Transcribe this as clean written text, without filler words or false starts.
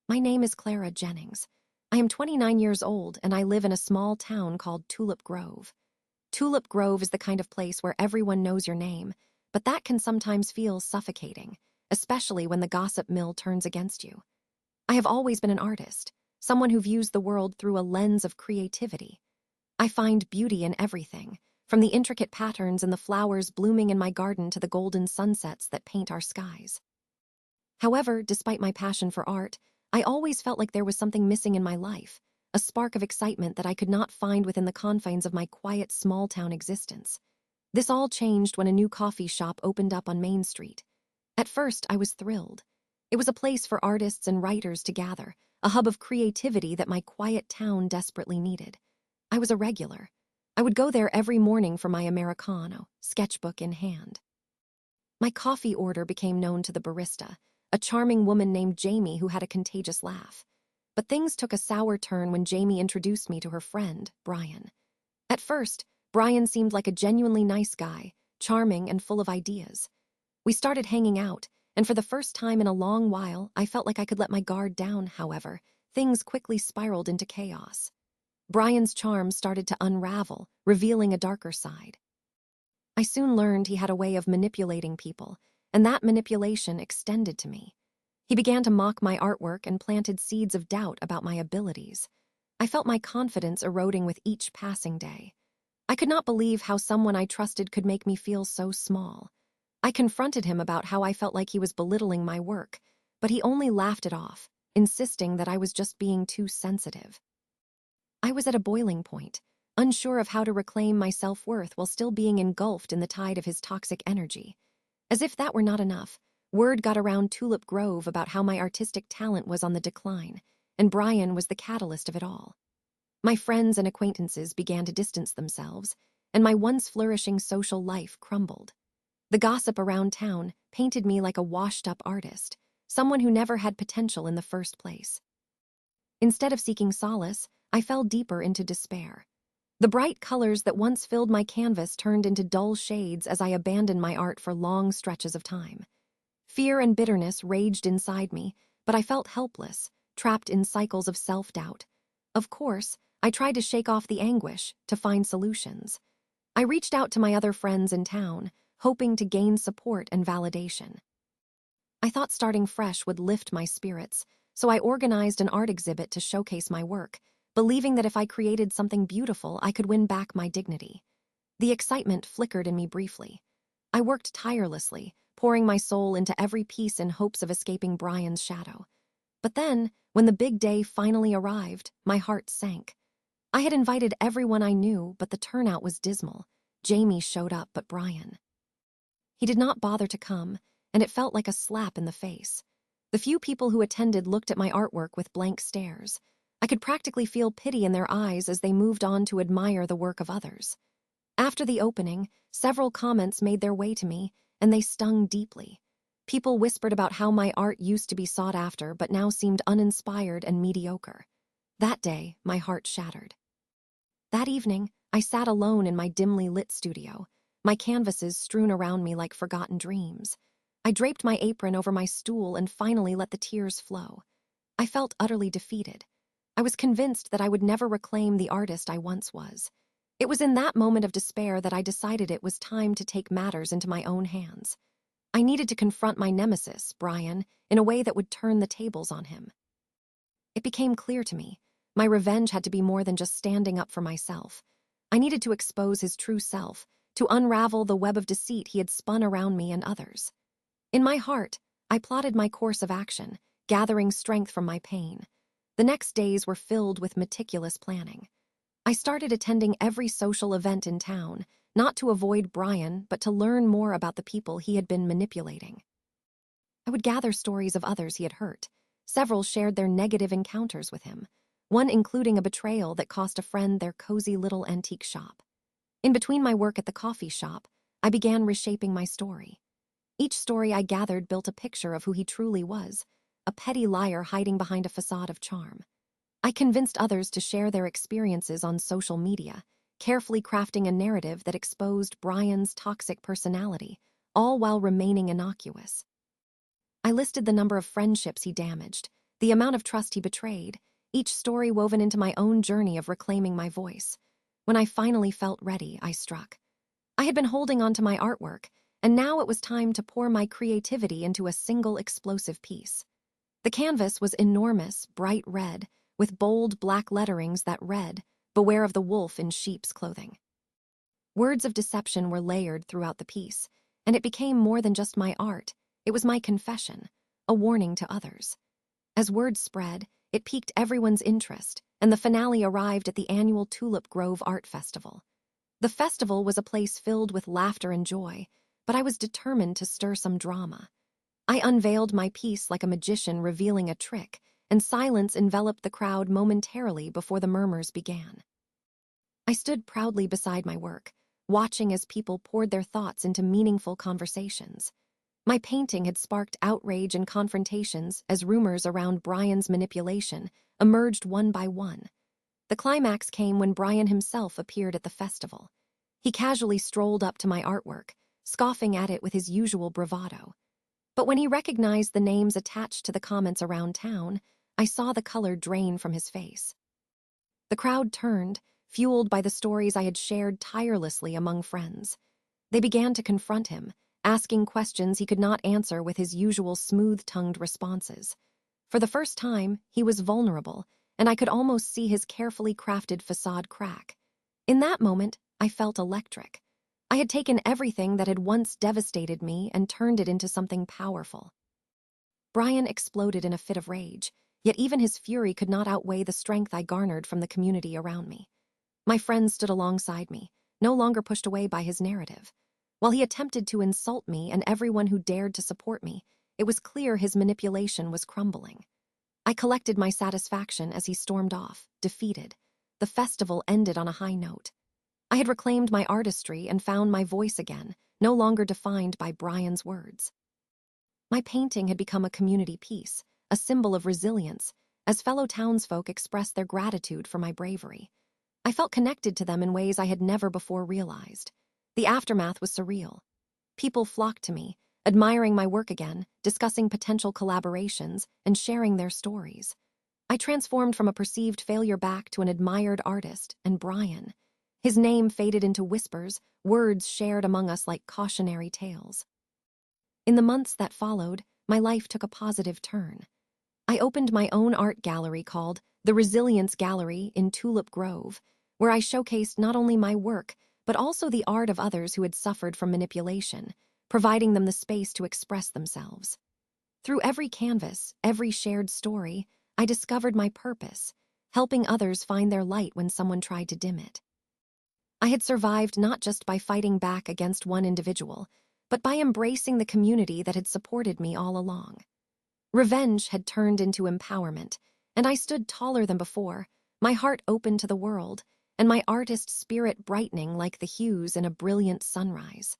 My name is Clara Jennings. I am 29 years old and I live in a small town called Tulip Grove. Tulip Grove is the kind of place where everyone knows your name, but that can sometimes feel suffocating, especially when the gossip mill turns against you. I have always been an artist, someone who views the world through a lens of creativity. I find beauty in everything, from the intricate patterns in the flowers blooming in my garden to the golden sunsets that paint our skies. However, despite my passion for art, I always felt like there was something missing in my life, a spark of excitement that I could not find within the confines of my quiet small-town existence. This all changed when a new coffee shop opened up on Main Street. At first, I was thrilled. It was a place for artists and writers to gather, a hub of creativity that my quiet town desperately needed. I was a regular. I would go there every morning for my Americano, sketchbook in hand. My coffee order became known to the barista, a charming woman named Jamie who had a contagious laugh. But things took a sour turn when Jamie introduced me to her friend, Brian. At first, Brian seemed like a genuinely nice guy, charming and full of ideas. We started hanging out, and for the first time in a long while, I felt like I could let my guard down. However, things quickly spiraled into chaos. Brian's charm started to unravel, revealing a darker side. I soon learned he had a way of manipulating people, and that manipulation extended to me. He began to mock my artwork and planted seeds of doubt about my abilities. I felt my confidence eroding with each passing day. I could not believe how someone I trusted could make me feel so small. I confronted him about how I felt like he was belittling my work, but he only laughed it off, insisting that I was just being too sensitive. I was at a boiling point, unsure of how to reclaim my self-worth while still being engulfed in the tide of his toxic energy. As if that were not enough, word got around Tulip Grove about how my artistic talent was on the decline, and Brian was the catalyst of it all. My friends and acquaintances began to distance themselves, and my once flourishing social life crumbled. The gossip around town painted me like a washed-up artist, someone who never had potential in the first place. Instead of seeking solace, I fell deeper into despair. The bright colors that once filled my canvas turned into dull shades as I abandoned my art for long stretches of time. Fear and bitterness raged inside me, but I felt helpless, trapped in cycles of self-doubt. Of course, I tried to shake off the anguish, to find solutions. I reached out to my other friends in town, hoping to gain support and validation. I thought starting fresh would lift my spirits, so I organized an art exhibit to showcase my work, believing that if I created something beautiful, I could win back my dignity. The excitement flickered in me briefly. I worked tirelessly, pouring my soul into every piece in hopes of escaping Brian's shadow. But then, when the big day finally arrived, my heart sank. I had invited everyone I knew, but the turnout was dismal. Jamie showed up, but Brian. He did not bother to come, and it felt like a slap in the face. The few people who attended looked at my artwork with blank stares. I could practically feel pity in their eyes as they moved on to admire the work of others. After the opening, several comments made their way to me, and they stung deeply. People whispered about how my art used to be sought after but now seemed uninspired and mediocre. That day, my heart shattered. That evening, I sat alone in my dimly lit studio, my canvases strewn around me like forgotten dreams. I draped my apron over my stool and finally let the tears flow. I felt utterly defeated. I was convinced that I would never reclaim the artist I once was. It was in that moment of despair that I decided it was time to take matters into my own hands. I needed to confront my nemesis, Brian, in a way that would turn the tables on him. It became clear to me. My revenge had to be more than just standing up for myself. I needed to expose his true self, to unravel the web of deceit he had spun around me and others. In my heart, I plotted my course of action, gathering strength from my pain. The next days were filled with meticulous planning. I started attending every social event in town, not to avoid Brian, but to learn more about the people he had been manipulating. I would gather stories of others he had hurt. Several shared their negative encounters with him, one including a betrayal that cost a friend their cozy little antique shop. In between my work at the coffee shop, I began reshaping my story. Each story I gathered built a picture of who he truly was, a petty liar hiding behind a facade of charm. I convinced others to share their experiences on social media, carefully crafting a narrative that exposed Brian's toxic personality, all while remaining innocuous. I listed the number of friendships he damaged, the amount of trust he betrayed, each story woven into my own journey of reclaiming my voice. When I finally felt ready, I struck. I had been holding on to my artwork, and now it was time to pour my creativity into a single explosive piece. The canvas was enormous, bright red, with bold black letterings that read, "Beware of the wolf in sheep's clothing." Words of deception were layered throughout the piece, and it became more than just my art. It was my confession, a warning to others. As word spread, it piqued everyone's interest, and the finale arrived at the annual Tulip Grove Art Festival. The festival was a place filled with laughter and joy, but I was determined to stir some drama. I unveiled my piece like a magician revealing a trick, and silence enveloped the crowd momentarily before the murmurs began. I stood proudly beside my work, watching as people poured their thoughts into meaningful conversations. My painting had sparked outrage and confrontations as rumors around Brian's manipulation emerged one by one. The climax came when Brian himself appeared at the festival. He casually strolled up to my artwork, scoffing at it with his usual bravado. But when he recognized the names attached to the comments around town, I saw the color drain from his face. The crowd turned, fueled by the stories I had shared tirelessly among friends. They began to confront him, asking questions he could not answer with his usual smooth-tongued responses. For the first time, he was vulnerable, and I could almost see his carefully crafted facade crack. In that moment, I felt electric. I had taken everything that had once devastated me and turned it into something powerful. Brian exploded in a fit of rage, yet even his fury could not outweigh the strength I garnered from the community around me. My friends stood alongside me, no longer pushed away by his narrative. While he attempted to insult me and everyone who dared to support me, it was clear his manipulation was crumbling. I collected my satisfaction as he stormed off, defeated. The festival ended on a high note. I had reclaimed my artistry and found my voice again, no longer defined by Brian's words. My painting had become a community piece, a symbol of resilience, as fellow townsfolk expressed their gratitude for my bravery. I felt connected to them in ways I had never before realized. The aftermath was surreal. People flocked to me, admiring my work again, discussing potential collaborations, and sharing their stories. I transformed from a perceived failure back to an admired artist, and Brian. His name faded into whispers, words shared among us like cautionary tales. In the months that followed, my life took a positive turn. I opened my own art gallery called the Resilience Gallery in Tulip Grove, where I showcased not only my work, but also the art of others who had suffered from manipulation, providing them the space to express themselves. Through every canvas, every shared story, I discovered my purpose, helping others find their light when someone tried to dim it. I had survived not just by fighting back against one individual, but by embracing the community that had supported me all along. Revenge had turned into empowerment, and I stood taller than before, my heart open to the world, and my artist spirit brightening like the hues in a brilliant sunrise.